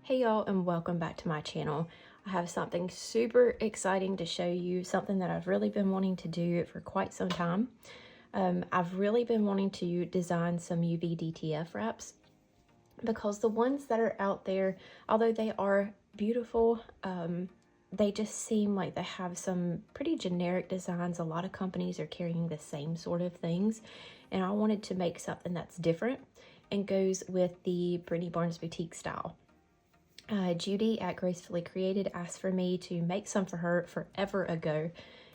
Hey y'all, and welcome back to my channel. I have something super exciting to show you, something that I've really been wanting to do for quite some time. I've really been wanting to design some UVDTF wraps because the ones that are out there, although they are beautiful, they just seem like they have some pretty generic designs. A lot of companies are carrying the same sort of things, and I wanted to make something that's different and goes with the Brittany Barnes Boutique style. Judy at Gracefully Created asked for me to make some for her forever ago.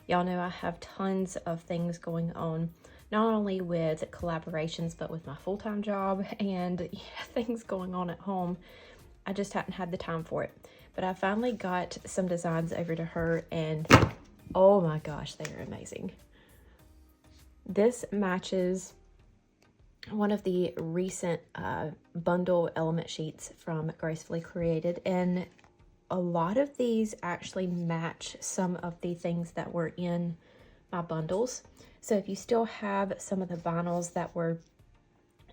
Y'all know I have tons of things going on, not only with collaborations, but with my full-time job and things going on at home. I just hadn't had the time for it. But I finally got some designs over to her, and oh my gosh, they are amazing. This matches one of the recent bundle element sheets from Gracefully Created, and a lot of these actually match some of the things that were in my bundles. So if you still have some of the vinyls that were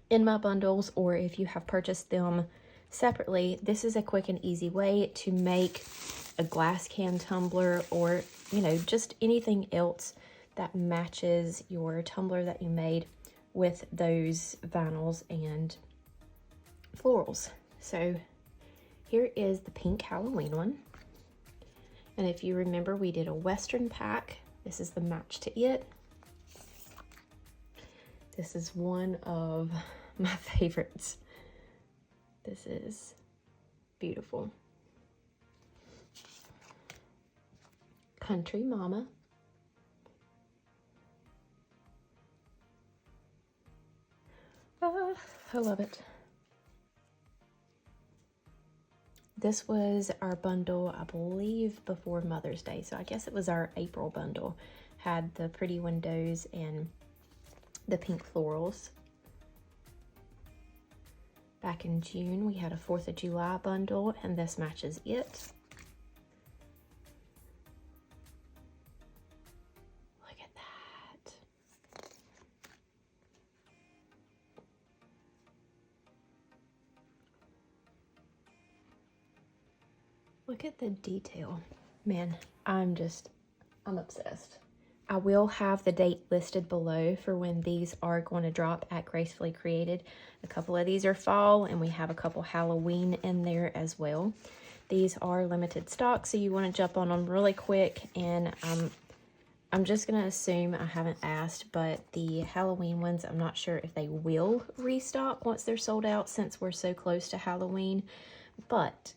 in my bundles, or if you have purchased them separately, this is a quick and easy way to make a glass can tumbler, or just anything else that matches your tumbler that you made with those vinyls and florals. So here is the pink Halloween one. And if you remember, we did a Western pack. This is the match to it. This is one of my favorites. This is beautiful. Country Mama. I love it. This was our bundle, I believe, before Mother's Day. So I guess it was our April bundle. Had the pretty windows and the pink florals. Back in June, we had a 4th of July bundle, and this matches it. Look at that. Look at the detail. Man, I'm obsessed. I will have the date listed below for when these are going to drop at Gracefully Created. A couple of these are fall, and we have a couple Halloween in there as well. These are limited stock, so you want to jump on them really quick. And I'm just going to assume, I haven't asked, but the Halloween ones, I'm not sure if they will restock once they're sold out, since we're so close to Halloween. But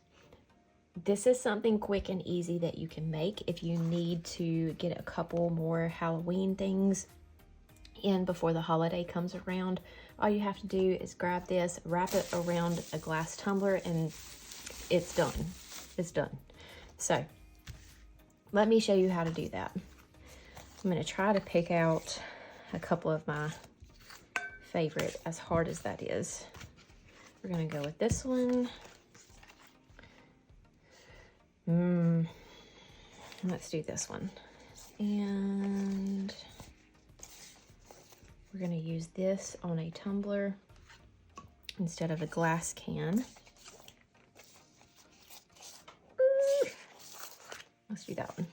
this is something quick and easy that you can make if you need to get a couple more Halloween things in before the holiday comes around. All you have to do is grab this, wrap it around a glass tumbler, and it's done. It's done. So let me show you how to do that. I'm going to try to pick out a couple of my favorite, as hard as that is. We're going to go with this one. Let's do this one. And we're going to use this on a tumbler instead of a glass can. Let's do that one.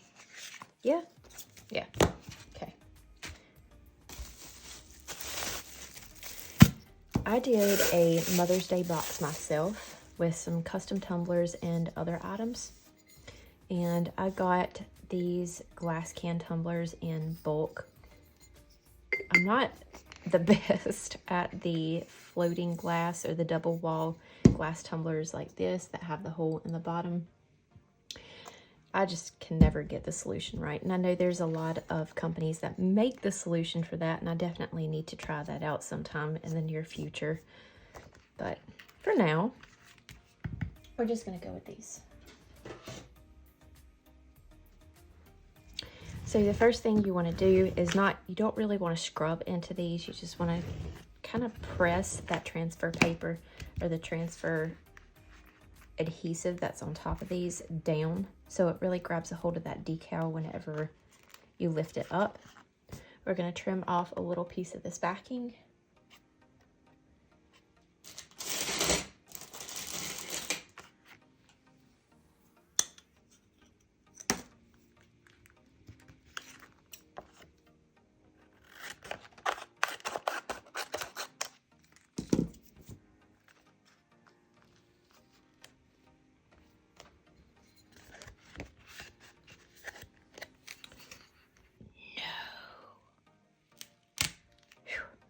Yeah? Yeah. Okay. I did a Mother's Day box myself with some custom tumblers and other items. And I got these glass can tumblers in bulk. I'm not the best at the floating glass or the double wall glass tumblers like this that have the hole in the bottom. I just can never get the solution right. And I know there's a lot of companies that make the solution for that, and I definitely need to try that out sometime in the near future. But for now, we're just gonna go with these. So the first thing you want to do is you don't really want to scrub into these. You just want to kind of press that transfer paper or the transfer adhesive that's on top of these down, so it really grabs a hold of that decal whenever you lift it up. We're going to trim off a little piece of this backing.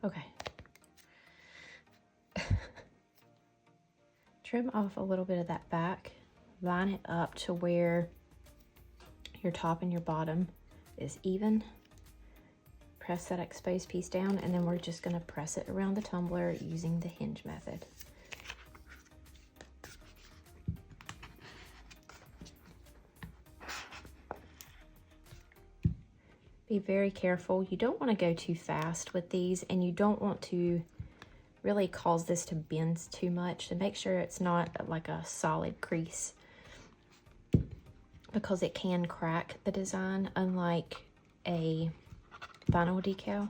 Okay. Trim off a little bit of that back. Line it up to where your top and your bottom is even. Press that exposed piece down, and then we're just going to press it around the tumbler using the hinge method. Be very careful. You don't want to go too fast with these, and you don't want to really cause this to bend too much, to make sure it's not like a solid crease, because it can crack the design. Unlike a vinyl decal,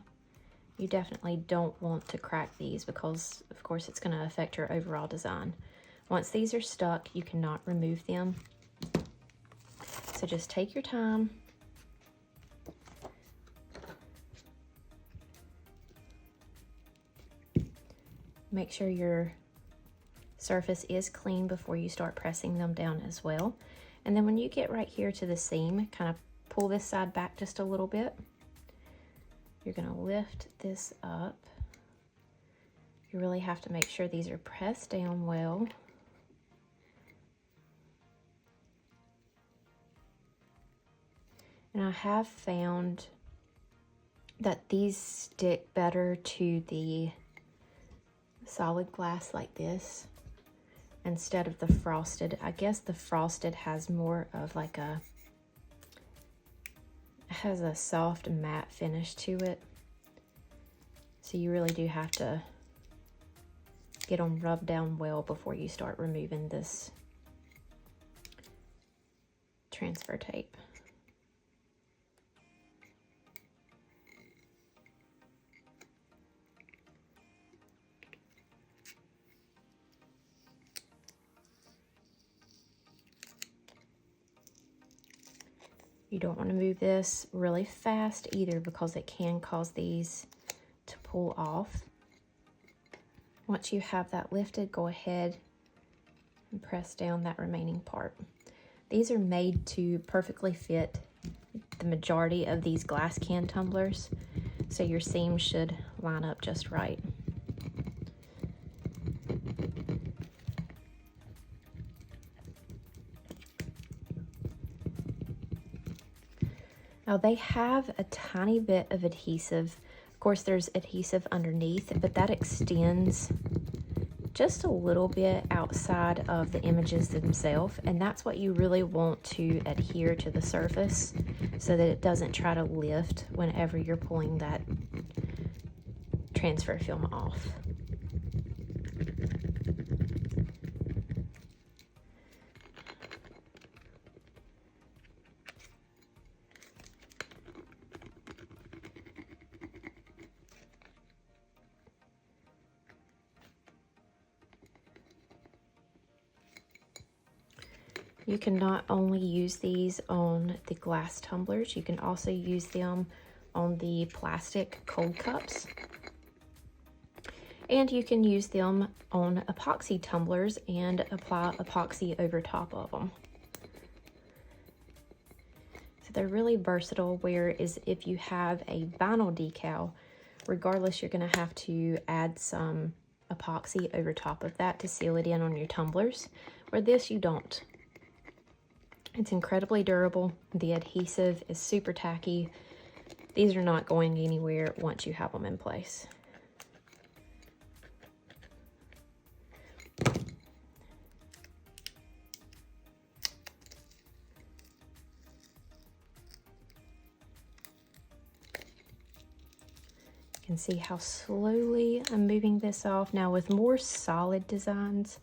you definitely don't want to crack these, because of course it's going to affect your overall design. Once these are stuck, you cannot remove them. So just take your time. Make sure your surface is clean before you start pressing them down as well. And then when you get right here to the seam, kind of pull this side back just a little bit. You're going to lift this up. You really have to make sure these are pressed down well. And I have found that these stick better to the solid glass like this instead of the frosted. I guess the frosted has more of like a, has a soft matte finish to it. So you really do have to get them rubbed down well before you start removing this transfer tape. You don't want to move this really fast either, because it can cause these to pull off. Once you have that lifted, go ahead and press down that remaining part. These are made to perfectly fit the majority of these glass can tumblers, so your seams should line up just right. Now they have a tiny bit of adhesive. Of course, there's adhesive underneath, but that extends just a little bit outside of the images themselves, and that's what you really want to adhere to the surface so that it doesn't try to lift whenever you're pulling that transfer film off. You can not only use these on the glass tumblers, you can also use them on the plastic cold cups. And you can use them on epoxy tumblers and apply epoxy over top of them. So they're really versatile, whereas if you have a vinyl decal, regardless, you're going to have to add some epoxy over top of that to seal it in on your tumblers, where this you don't. It's incredibly durable. The adhesive is super tacky. These are not going anywhere once you have them in place. You can see how slowly I'm moving this off. Now with more solid designs,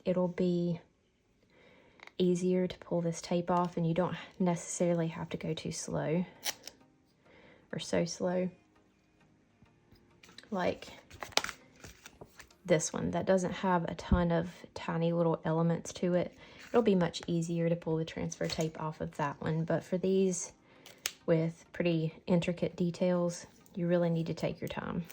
it'll be easier to pull this tape off, and you don't necessarily have to go too slow or so slow like this one that doesn't have a ton of tiny little elements to it. It'll be much easier to pull the transfer tape off of that one, but for these with pretty intricate details, you really need to take your time.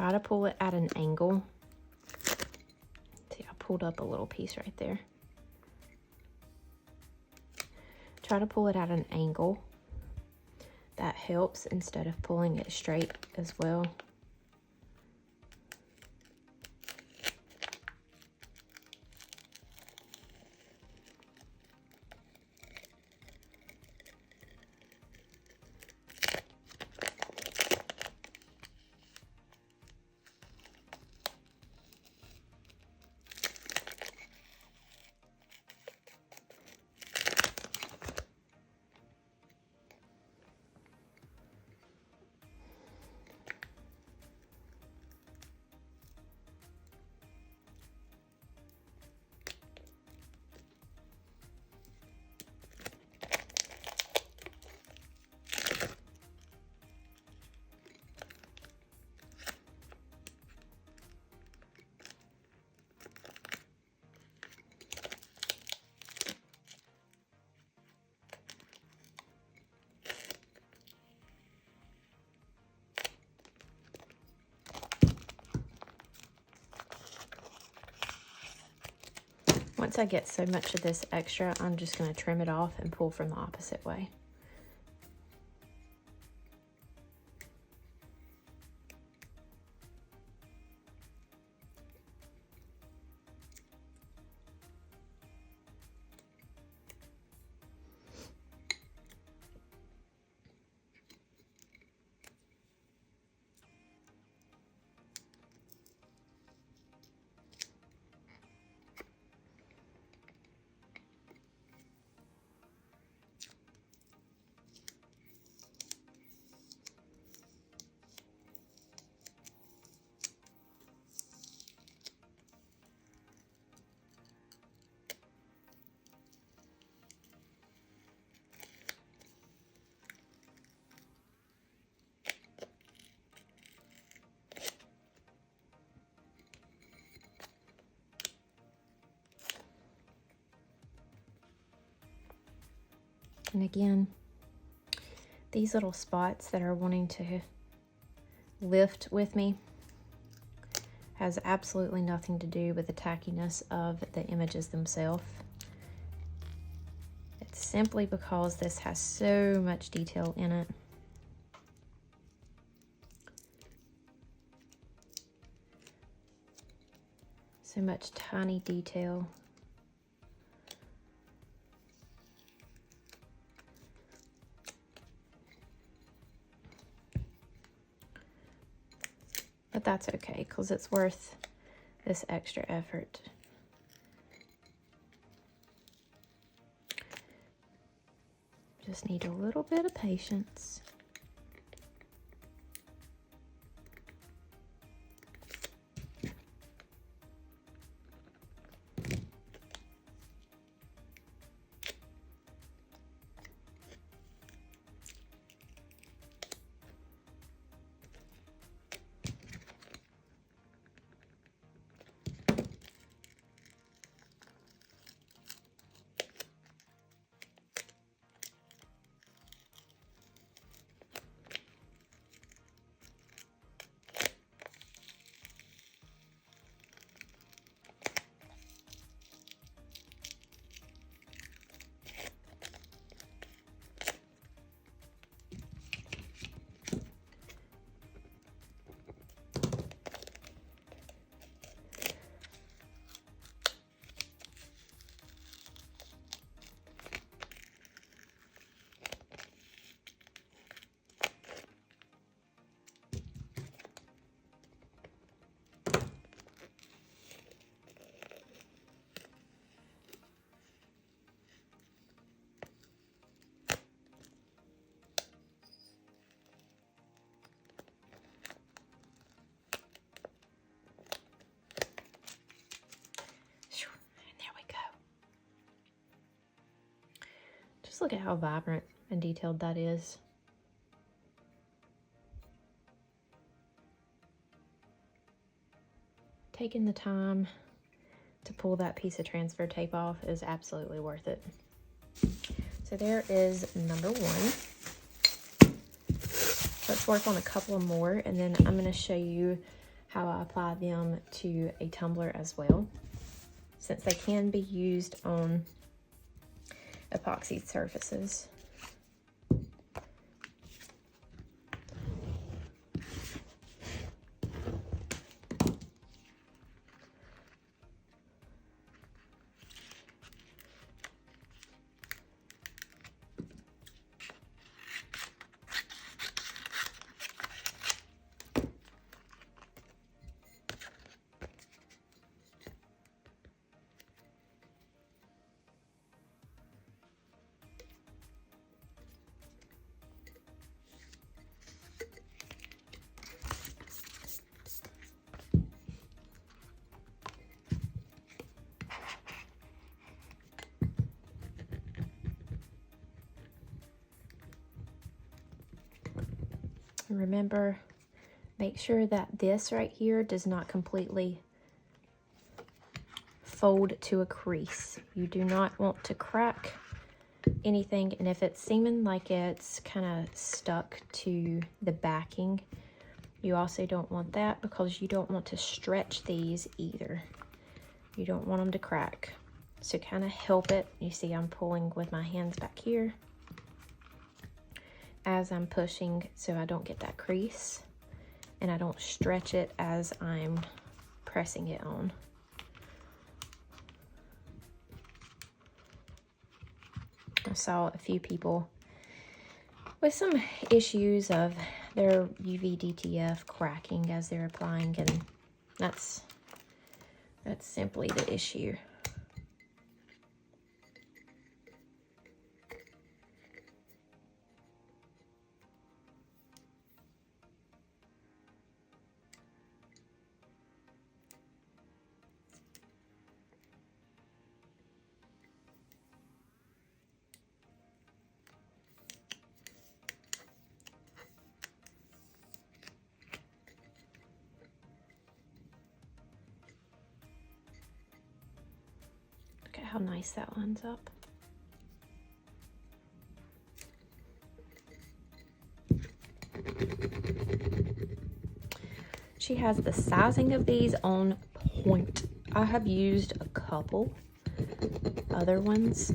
try to pull it at an angle. See, I pulled up a little piece right there. Try to pull it at an angle. That helps instead of pulling it straight as well. Once I get so much of this extra, I'm just going to trim it off and pull from the opposite way. And again, these little spots that are wanting to lift with me has absolutely nothing to do with the tackiness of the images themselves. It's simply because this has so much detail in it. So much tiny detail. But that's okay, because it's worth this extra effort. Just need a little bit of patience. Just look at how vibrant and detailed that is. Taking the time to pull that piece of transfer tape off is absolutely worth it. So there is number one. Let's work on a couple more, and then I'm going to show you how I apply them to a tumbler as well, since they can be used on epoxy surfaces. Remember, make sure that this right here does not completely fold to a crease. You do not want to crack anything, and if it's seeming like it's kind of stuck to the backing, you also don't want that, because you don't want to stretch these either. You don't want them to crack. So kind of help it. You see I'm pulling with my hands back here as I'm pushing, so I don't get that crease, and I don't stretch it as I'm pressing it on. I saw a few people with some issues of their UVDTF cracking as they're applying, and that's simply the issue. Look at how nice that lines up. She has the sizing of these on point. I have used a couple other ones,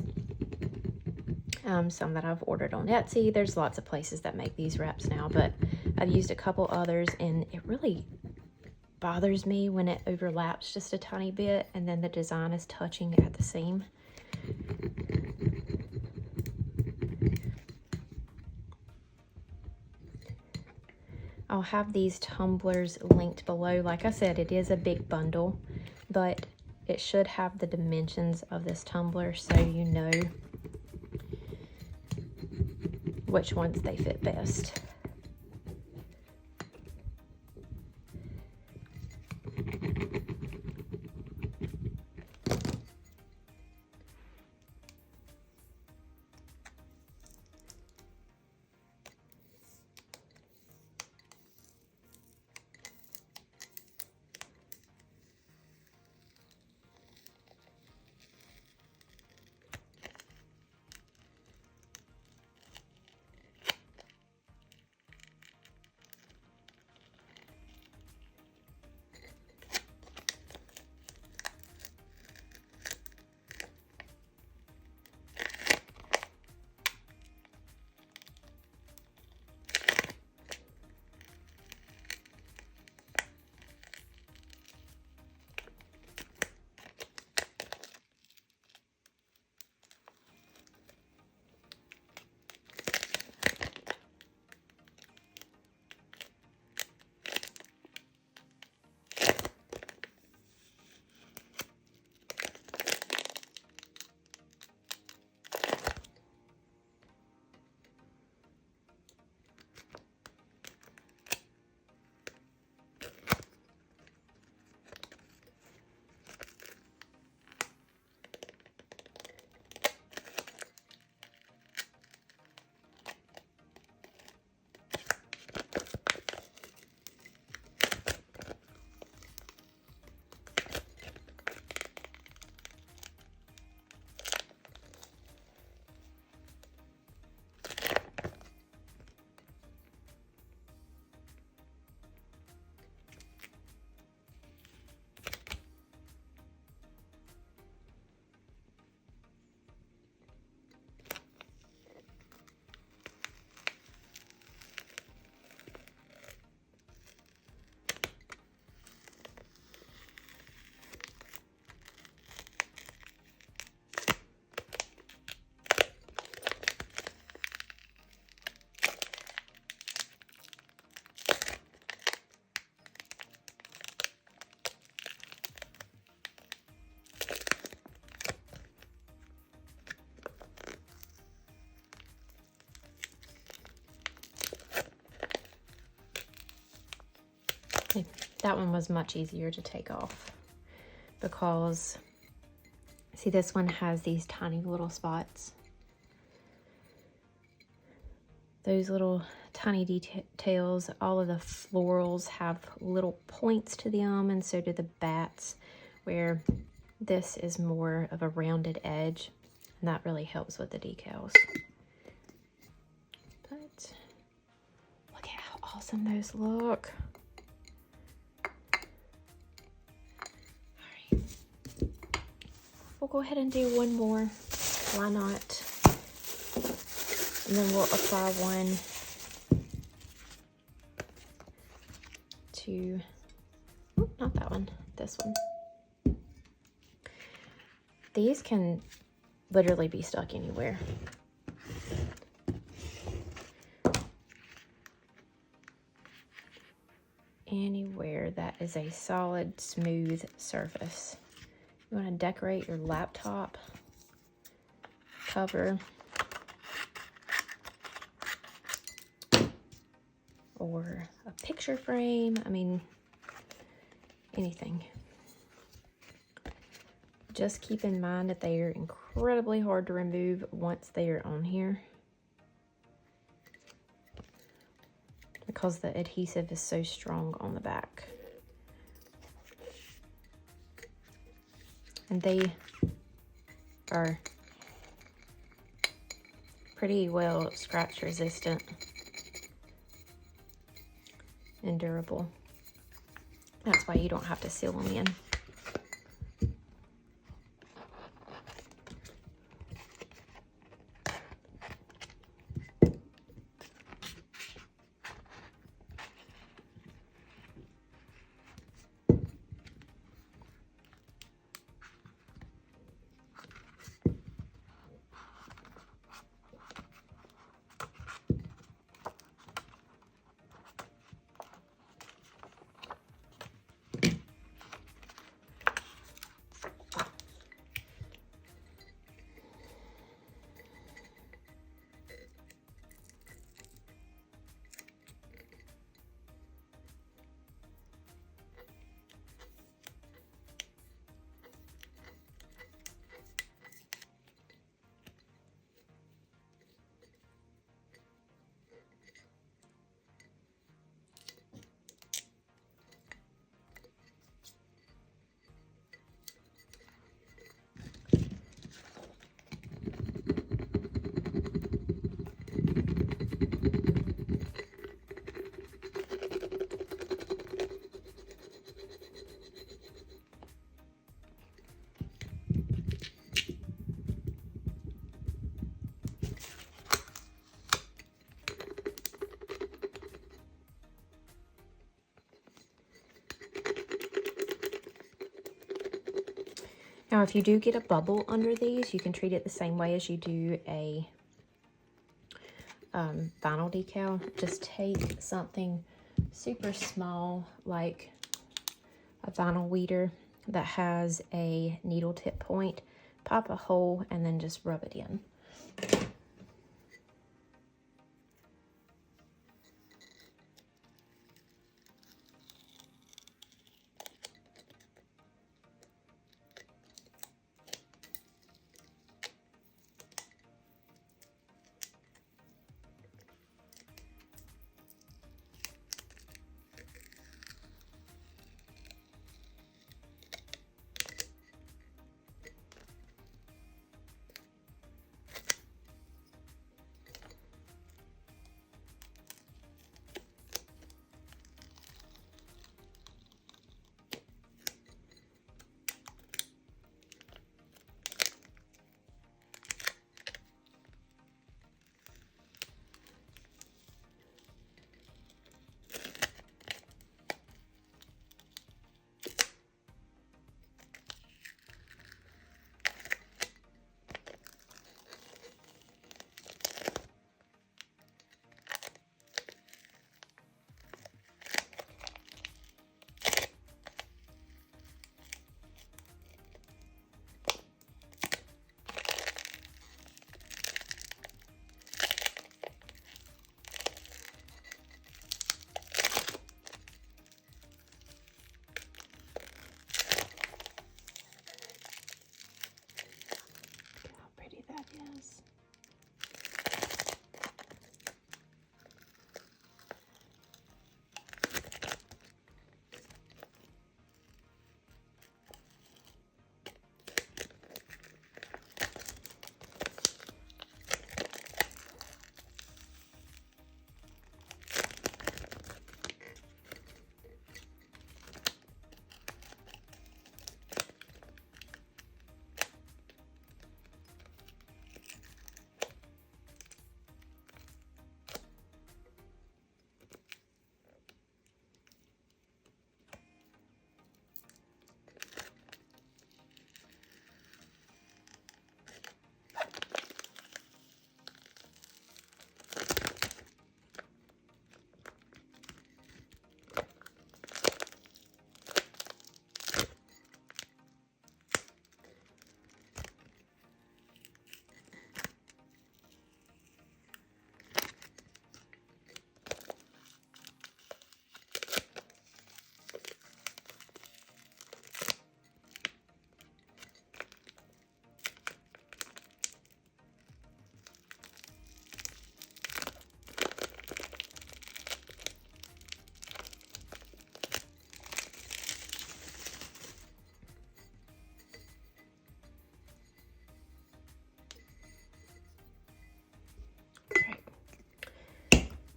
some that I've ordered on Etsy. There's lots of places that make these wraps now, but I've used a couple others, and it really bothers me when it overlaps just a tiny bit and then the design is touching at the seam. I'll have these tumblers linked below. Like I said, it is a big bundle, but it should have the dimensions of this tumbler so you know which ones they fit best. That one was much easier to take off because, see, this one has these tiny little spots. Those little tiny details, all of the florals have little points to them, and so do the bats, where this is more of a rounded edge, and that really helps with the decals. But look at how awesome those look. All right. We'll go ahead and do one more. Why not? And then we'll apply one to, not that one, this one. These can literally be stuck anywhere. Anywhere that is a solid, smooth surface. You want to decorate your laptop cover, or a picture frame, I mean, anything. Just keep in mind that they are incredibly hard to remove once they are on here, because the adhesive is so strong on the back. And they are pretty well scratch resistant and durable. That's why you don't have to seal them in. Now, if you do get a bubble under these, you can treat it the same way as you do a vinyl decal. Just take something super small, like a vinyl weeder that has a needle tip point, pop a hole, and then just rub it in.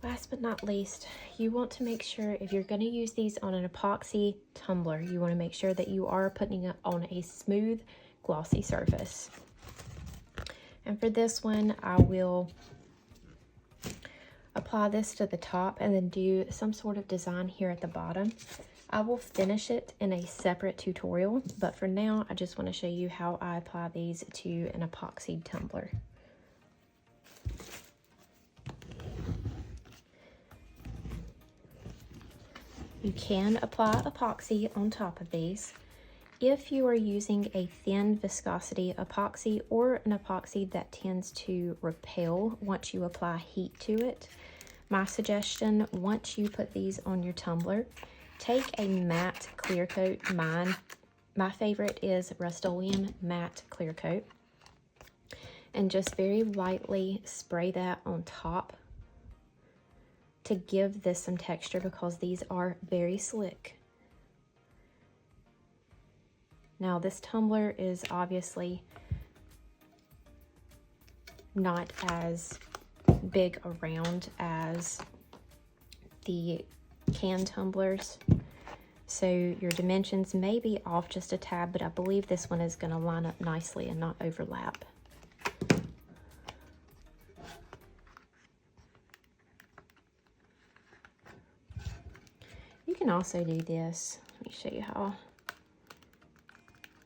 Last but not least, you want to make sure if you're going to use these on an epoxy tumbler, you want to make sure that you are putting it on a smooth, glossy surface. And for this one, I will apply this to the top and then do some sort of design here at the bottom. I will finish it in a separate tutorial, but for now, I just want to show you how I apply these to an epoxy tumbler. You can apply epoxy on top of these. If you are using a thin viscosity epoxy or an epoxy that tends to repel once you apply heat to it, my suggestion, once you put these on your tumbler, take a matte clear coat. My favorite is Rust-Oleum matte clear coat, and just very lightly spray that on top to give this some texture because these are very slick. Now this tumbler is obviously not as big around as the can tumblers, so your dimensions may be off just a tad, but I believe this one is going to line up nicely and not overlap. You can also do this. Let me show you how.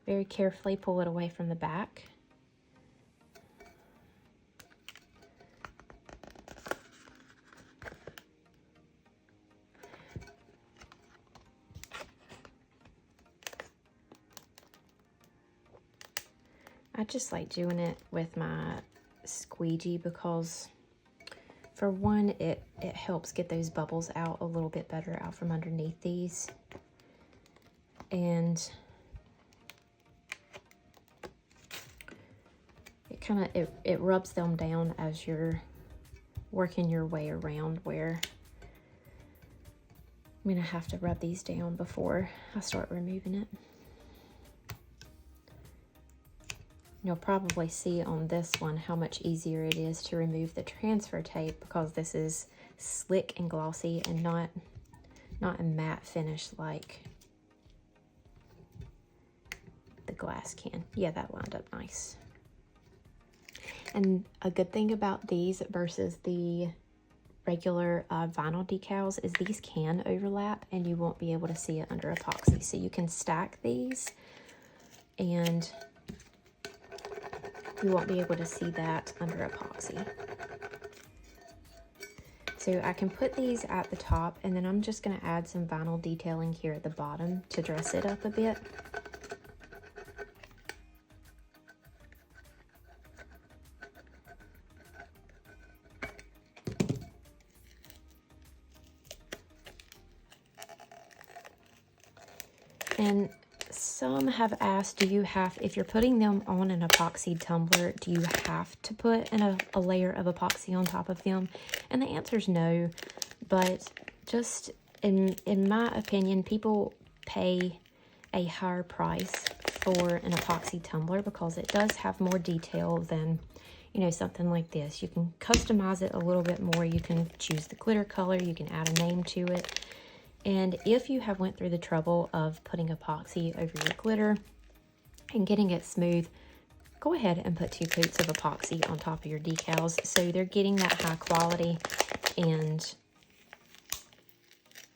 Very carefully pull it away from the back. I just like doing it with my squeegee because for one, it helps get those bubbles out a little bit better out from underneath these. And it rubs them down as you're working your way around, where I'm gonna have to rub these down before I start removing it. You'll probably see on this one how much easier it is to remove the transfer tape because this is slick and glossy and not a matte finish like the glass can. Yeah, that lined up nice. And a good thing about these versus the regular vinyl decals is these can overlap and you won't be able to see it under epoxy. So you can stack these and you won't be able to see that under epoxy. So I can put these at the top, and then I'm just going to add some vinyl detailing here at the bottom to dress it up a bit. And some have asked, if you're putting them on an epoxy tumbler, do you have to put a layer of epoxy on top of them? And the answer is no, but just in my opinion, people pay a higher price for an epoxy tumbler because it does have more detail than, you know, something like this. You can customize it a little bit more. You can choose the glitter color, you can add a name to it. And if you have went through the trouble of putting epoxy over your glitter and getting it smooth, go ahead and put 2 coats of epoxy on top of your decals so they're getting that high quality and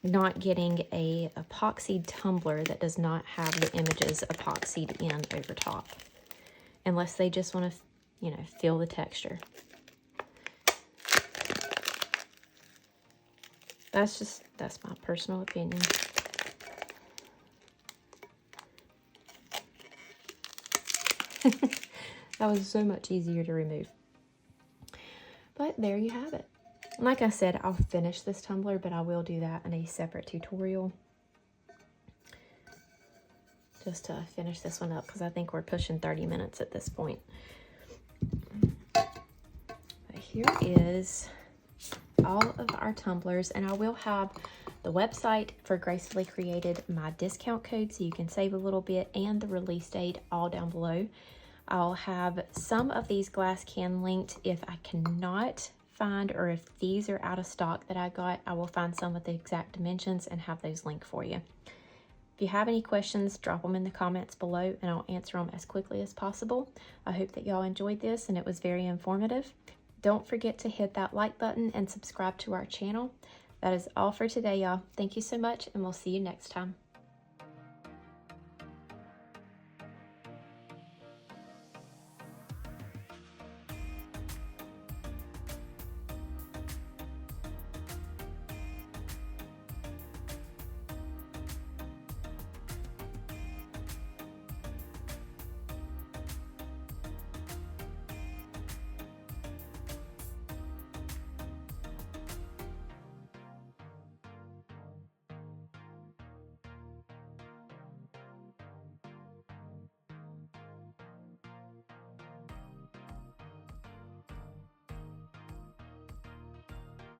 not getting a epoxy tumbler that does not have the images epoxied in over top, unless they just want to, you know, feel the texture. That's my personal opinion. That was so much easier to remove. But there you have it. Like I said, I'll finish this tumbler, but I will do that in a separate tutorial. Just to finish this one up, because I think we're pushing 30 minutes at this point. But here is all of our tumblers, and I will have the website for Gracefully Created, my discount code so you can save a little bit, and the release date all down below. I'll have some of these glass can linked if I cannot find, or if these are out of stock that I got, I will find some with the exact dimensions and have those linked for you. If you have any questions, drop them in the comments below and I'll answer them as quickly as possible. I hope that y'all enjoyed this and it was very informative. Don't forget to hit that like button and subscribe to our channel. That is all for today, y'all. Thank you so much, and we'll see you next time.